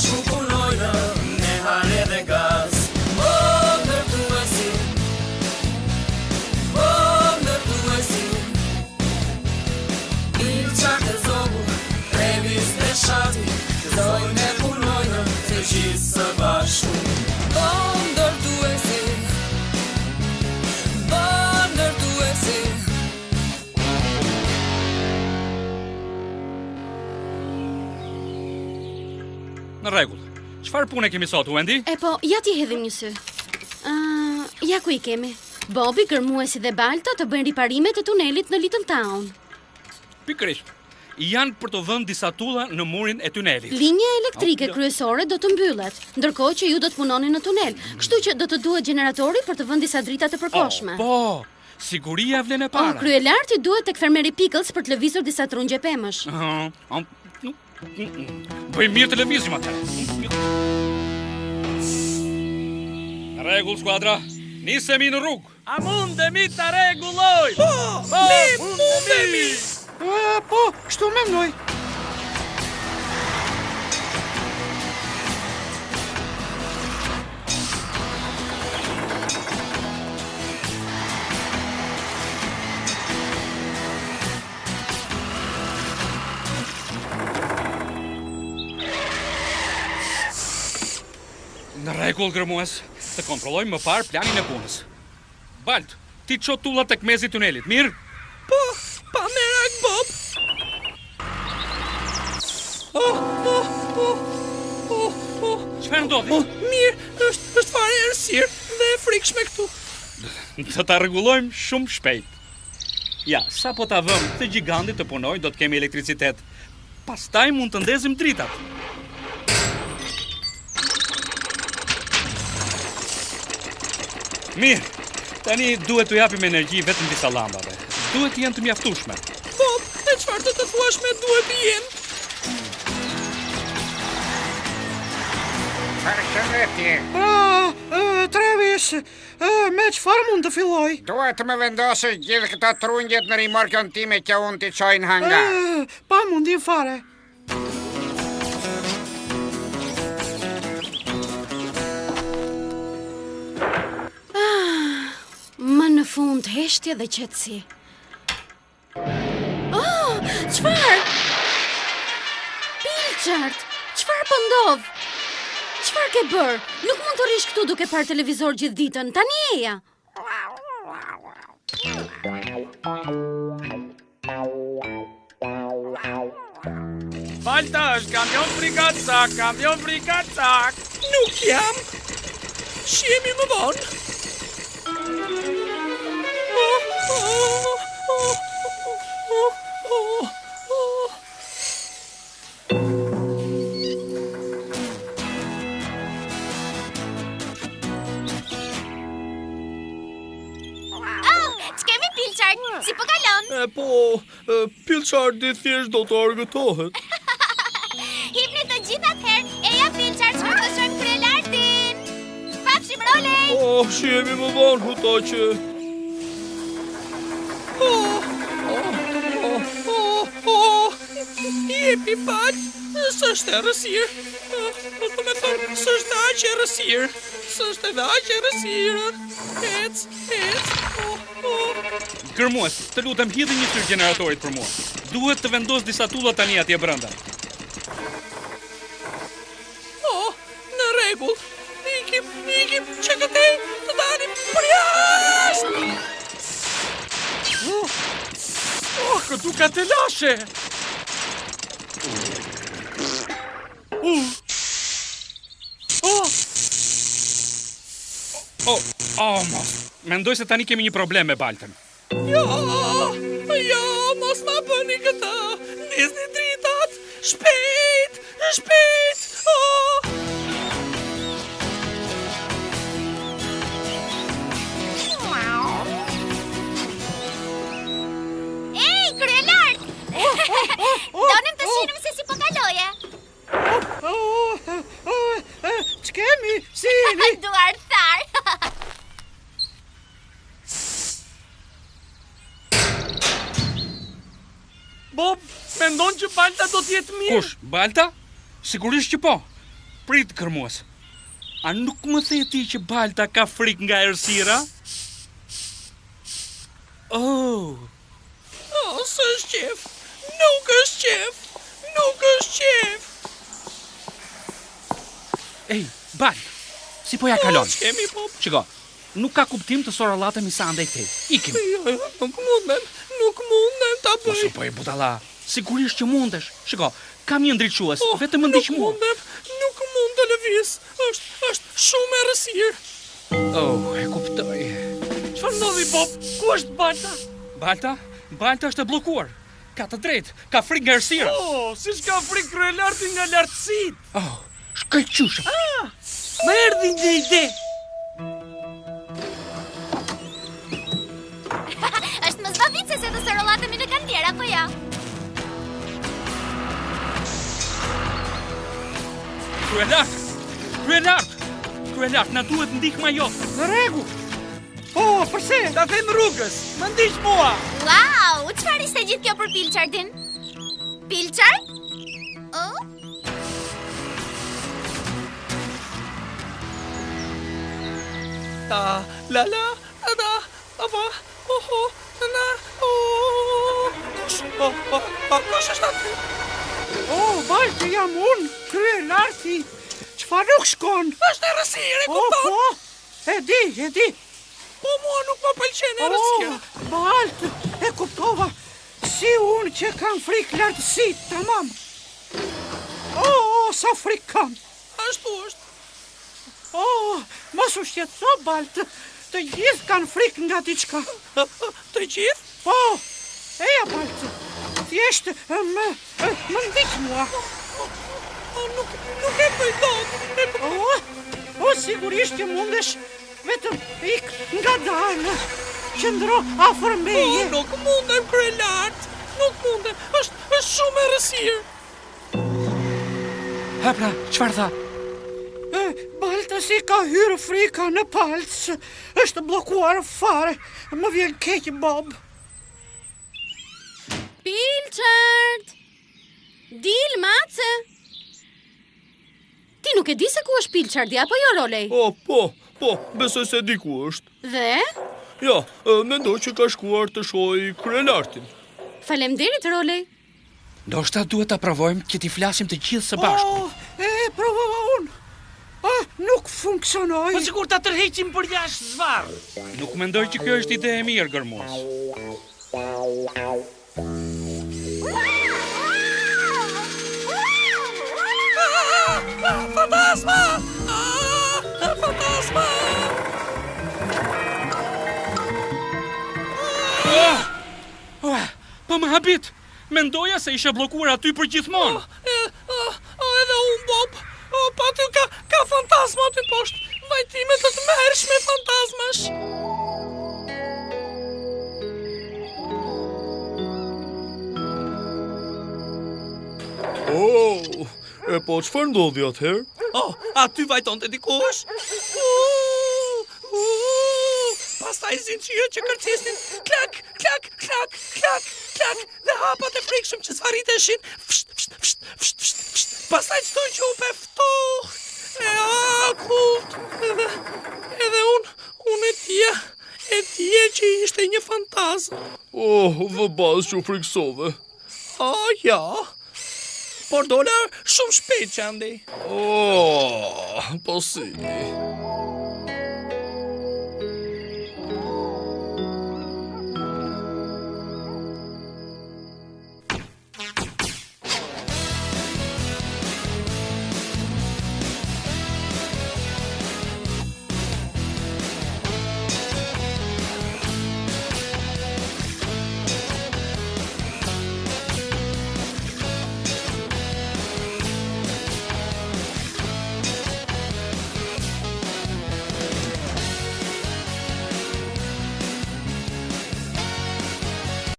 bashku punojnë me hare dhe gaz. O ndërtuesi, o ndërtuesi, Pilçart e Zogu, Trevis dhe Shati, gëzojnë e punojnë të gjithë së bashku. O ndërtuesi, o ndërtuesi. Në rregull. Çfarë pune kemi sot, Wendy? E po, ja ti hedhim një sy. Ja ku I kemi. Bobi, Gërmuesi dhe Balta të bëjnë riparimet e tunelit në Little Town. Pikërisht. Janë për të dhënë disa tulla në murin e tunelit. Linja elektrike kryesore do të mbyllet, ndërkohë që ju do të punoni në tunel. Kështu që do të duhet generatori për të vënë disa drita të përkohshme. Po, siguria vlen e para. Kryelarti duhet tek fermeri Pickles për të lëvizur disa trungje pemësh. Bëjmë mirë të lëvizim atë. Në rregull, skuadra. Nisemi në rrugë. A mundemi të rregulloj? Po, mundemi. Po, kështu mendoj. Në rregull, Gërmues. Të kontrollojmë më parë planin e punës. Balt, ti ço tullat tek mezi I tunelit, mirë? Po, pa merak, Bob. Çfarë ndodhi? Mirë, është fare errësirë dhe e frikshme këtu. Do ta rregullojmë shumë shpejt. Ja, sa po ta vëmë të gigantit të punojë, do të kemi elektricitet. Pastaj mund të ndezim dritat. Mirë, tani duhet të japim energji vetëm disa llambave. Duhet të jenë të mjaftueshme. Bob, e çfarë do të thuash me duhet të jenë? Përshëndetje. Travis, me çfarë mund të filloj? Duhet të më vendosësh gjithë këto trunjet në rimorkën time që unë t'i çoj në hangar. Pa mundi fare. Më në fund heshtje dhe qetësi. Çfarë? Pilçart, çfarë po ndodh? Çfarë ke bër? Nuk mund të rish këtu duke parë televizor gjithë ditën. Tani eja. Balta, është kamion frikacak. Nuk jam. Shihemi më vonë. Ç'kemi Pilçart? Si po kalon? Pilçarti thjesht do të argëtohet. Hipni të gjithë atëherë. Eja Pilçart, shkojmë të shohim kryelartin. Pafshim rolej. Shihemi më vonë, hutaqe. Jepi pak, s'është errësirë. Do me thënë, s'është aq errësirë. S'është edhe aq errësirë. Ec. Gërmues, të lutem hidhi një syr generatorit për mua. Duhet të vendos disa tulla tani atje brenda. Në rregull. Ikim, që këtej të dalim për jashtë. Këtu ka të lashe. Mos. Mendoj se tani kemi një problem me Baltën. Jo, mos ma bëni këtë. Nizni dritat. Shpejt. Ej, kryelart! Donim të shinim se si po kaloje. Ç'kemi? Si jeni? Duar thar. Bob, mendon që Balta do t'jetë mirë? Kush? Balta? Sigurisht që po. Prit, kërmues. A nuk më the ti që Balta ka frikë nga errësira? Oh, S'është qef. Nuk është qef. Nuk është qef. ej, Balt, si po ja kalon? Ç'kemi, Bob? Shiko, nuk ka kuptim të sorallatemi sa andaj këtej. Ikim. Jo, nuk mundem ta Po bëj. si po e butalla? Sigurisht që mundesh. Shiko, kam një ndriçues, vetëm më ndiq mua. Nuk mund të lëviz. Është shumë e rësirë. Oh, e kuptoj. Çfarë ndodhi, Bob? Ku është Balta? Balta është e bllokuar. Ka të drejtë, ka frikë nga errësira. Oh, si ka frikë kryelarti nga lartësitë. Oh, shkëlqyshëm. Më erdhi një ide. Është më zbavitse se të sorollatemi në kantier, apo jo? Kryelart, na duhet ndihma jote. Në rregull. Oh, përse? Ta them rrugës. Më ndiq mua. Wow, çfarë ishte gjithë kjo për Pilçardin? Pilçard? Oh? Ta, la, da, aba, oho, na, kush është aty? Oh, Balti jam unë, kryelarti. Çfarë nuk shkon? Është e rësirë, e kupton? Po, e di. Po mua nuk më pëlqen e rësirë. Balt, e kuptova. Si unë që kam frikë lartësit, tamam. Sa frikë kam. Ashtu është. Mos u shqetëso, Balt. Të gjithë kanë frikë nga diçka. Të gjithë? Po, eja, Balt. Thjesht, më ndiq mua. Nuk e bëj dot. Sigurisht që mundesh, vetëm ik nga dalë. Qëndro afër meje. Nuk mundem, kryelart. Nuk mundem. Është shumë e rësirë. Hapra, çfarë tha? Balta si ka hyrë frika në palc. Është bllokuar fare. Më vjen keq, Bob. Pilçard! Dil, mace! Ti nuk e di se ku është Pilçardi, apo jo, Rolej? Po, besoj se di ku është. Dhe? Ja, mendoj që ka shkuar të shohë kryelartin. Faleminderit, Rolej. Ndoshta duhet ta provojmë që t'i flasim të gjithë së bashku. Provova unë. Nuk funksionoi. Po sikur ta tërheqim për jashtë zvarr. Nuk mendoj që kjo është ide e mirë, gërmues. Fantasma! Fantasma! Po më habit. Mendoja se ishe bllokuar aty për gjithmonë. Edhe unë, Bob. Pa ty ka fantasma aty poshtë. Vajtime të mërshme fantasmash. E po çfarë ndodhi atëherë? Aty vajton të dikush. Pastaj zinxhirë që kërcesnin klak, klak, klak, klak, klak, dhe hapat e frikshëm që zvarriteshin. Pastaj çdo gjupe ftohtë e akullt. Edhe unë e dje që ishte një fantazm. Dhe bazë që u friksove. Ja. Por dola shumë shpejt që andi. Po si.